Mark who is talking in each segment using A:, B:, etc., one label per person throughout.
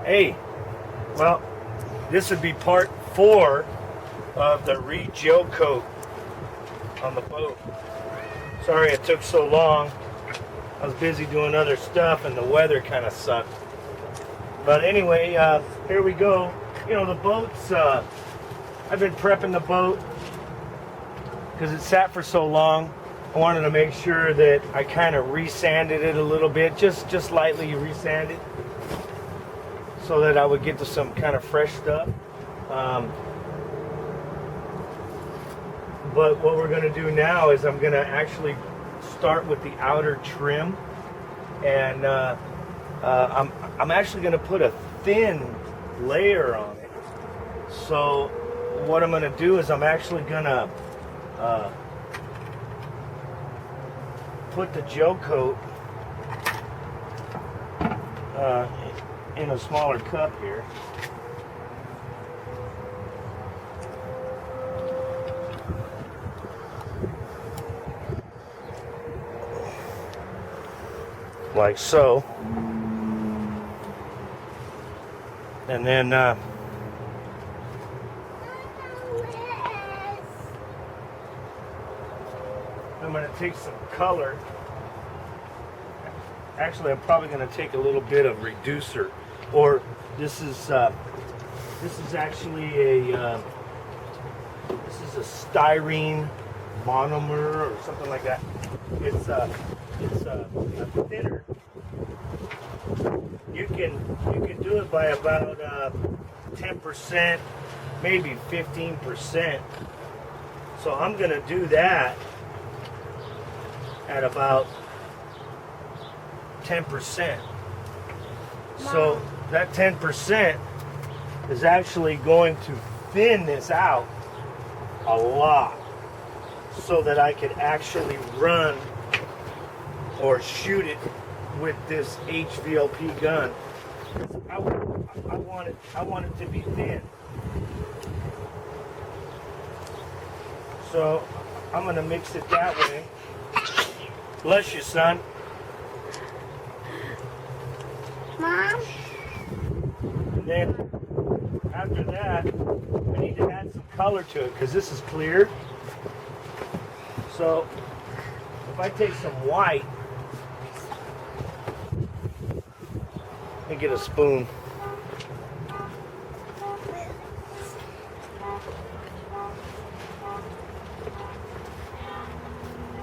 A: Hey, well, this would be part 4 of the re-gel coat on the boat. Sorry it took so long. I was busy doing other stuff and the weather kind of sucked. But anyway, here we go. You know, the boat's, I've been prepping the boat because it sat for so long. I wanted to make sure that I kind of resanded it a little bit, just lightly resanded, so that I would get to some kind of fresh stuff. But what we're going to do now is I'm going to actually start with the outer trim, and I'm actually going to put a thin layer on it. So what I'm going to do is I'm actually going to put the gel coat in a smaller cup here. Like so. And then I'm going to take some color. Actually, I'm probably going to take a little bit of reducer, or this is actually a styrene monomer or something like that. It's a thinner. You can do it by about 10%, maybe 15%. So I'm going to do that at about 10%. So that 10% is actually going to thin this out a lot, so that I could actually run or shoot it with this HVLP gun. I want it to be thin. So I'm gonna mix it that way. Bless you, son.
B: Mom?
A: And then after that, I need to add some color to it because this is clear. So if I take some white, let me get a spoon.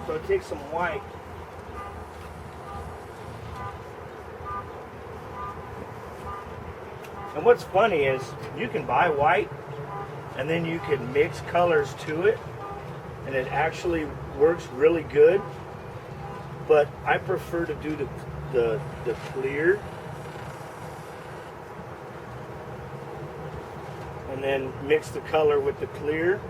A: So take some white. And what's funny is you can buy white and then you can mix colors to it, and it actually works really good. But I prefer to do the clear, and then mix the color with the clear.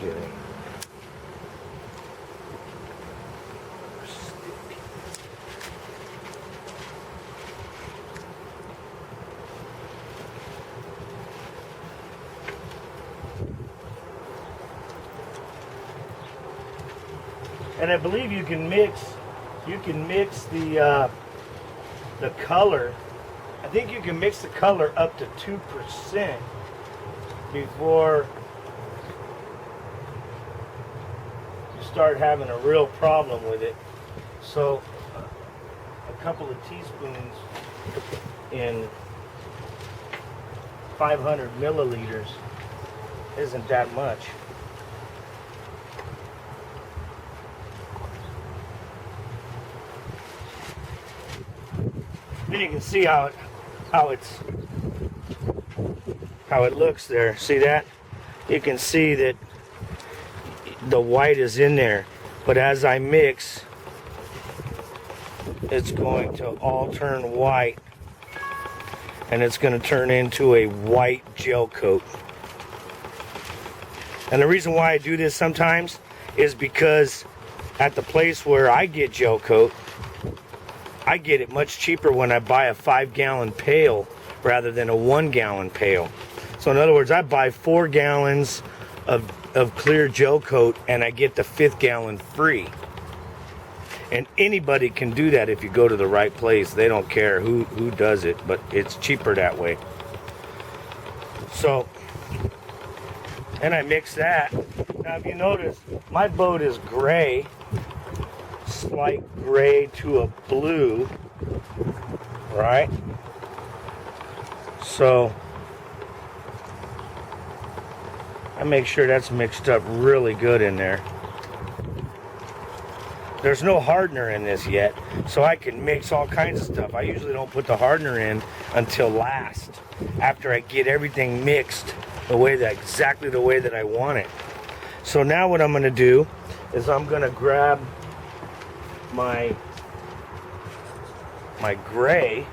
A: Okay. And I believe you can mix the color. I think you can mix the color up to 2% before you start having a real problem with it. So a couple of teaspoons in 500 milliliters isn't that much. Then you can see how it looks there. See that? You can see that the white is in there, but as I mix, it's going to all turn white, and it's going to turn into a white gel coat. And the reason why I do this sometimes is because at the place where I get gel coat, I get it much cheaper when I buy a 5-gallon pail rather than a 1-gallon pail. So in other words, I buy 4 gallons of clear gel coat and I get the 5th gallon free. And anybody can do that if you go to the right place. They don't care who does it, but it's cheaper that way. So, and I mix that. Now if you notice, my boat is gray, slight gray to a blue, right? So, I make sure that's mixed up really good in there. There's no hardener in this yet, so I can mix all kinds of stuff. I usually don't put the hardener in until last, after I get everything mixed exactly the way that I want it. So now what I'm going to do is I'm going to grab my gray,